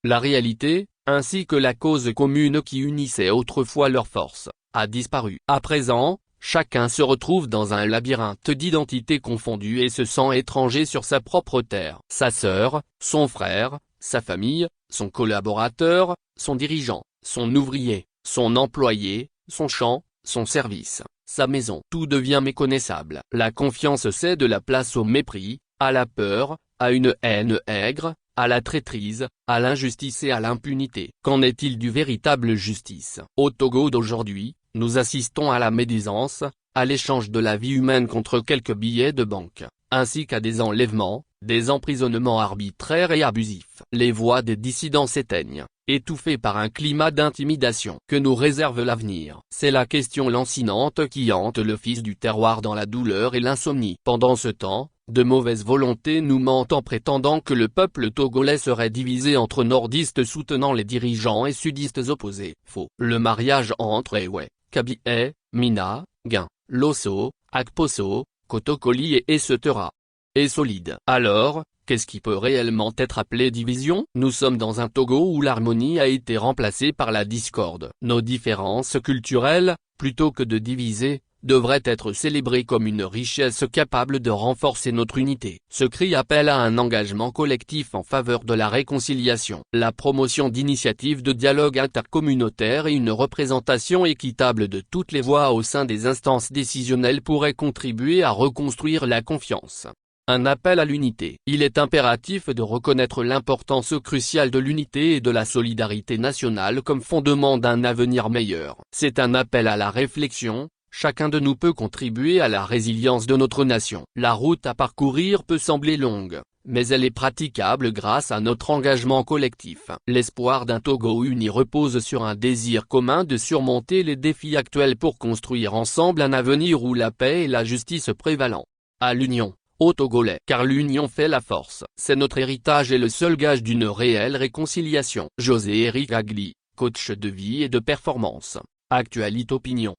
La réalité, ainsi que la cause commune qui unissait autrefois leurs forces, a disparu. À présent, chacun se retrouve dans un labyrinthe d'identités confondues et se sent étranger sur sa propre terre. Sa sœur, son frère, sa famille, son collaborateur, son dirigeant, son ouvrier, son employé, son champ, son service, sa maison. Tout devient méconnaissable. La confiance cède la place au mépris, à la peur, à une haine aigre, à la traîtrise, à l'injustice et à l'impunité. Qu'en est-il du véritable justice? Au Togo d'aujourd'hui, nous assistons à la médisance, à l'échange de la vie humaine contre quelques billets de banque, ainsi qu'à des enlèvements, des emprisonnements arbitraires et abusifs. Les voix des dissidents s'éteignent, étouffées par un climat d'intimidation. Que nous réserve l'avenir? C'est la question lancinante qui hante le fils du terroir dans la douleur et l'insomnie. Pendant ce temps, de mauvaise volonté nous mentent en prétendant que le peuple togolais serait divisé entre nordistes soutenant les dirigeants et sudistes opposés. Faux. Le mariage entre Ewe, Kabylie, Mina, Guin, Losso, Akposso, Kotokoli et Essetera est solide. Alors, qu'est-ce qui peut réellement être appelé division? Nous sommes dans un Togo où l'harmonie a été remplacée par la discorde. Nos différences culturelles, plutôt que de diviser, devraient être célébrées comme une richesse capable de renforcer notre unité. Ce cri appelle à un engagement collectif en faveur de la réconciliation, la promotion d'initiatives de dialogue intercommunautaire et une représentation équitable de toutes les voix au sein des instances décisionnelles pourraient contribuer à reconstruire la confiance. Un appel à l'unité. Il est impératif de reconnaître l'importance cruciale de l'unité et de la solidarité nationale comme fondement d'un avenir meilleur. C'est un appel à la réflexion. Chacun de nous peut contribuer à la résilience de notre nation. La route à parcourir peut sembler longue, mais elle est praticable grâce à notre engagement collectif. L'espoir d'un Togo uni repose sur un désir commun de surmonter les défis actuels pour construire ensemble un avenir où la paix et la justice prévalant. À l'union, ô Togolais, car l'union fait la force. C'est notre héritage et le seul gage d'une réelle réconciliation. José Eric Agli, coach de vie et de performance. Actualité Opinion.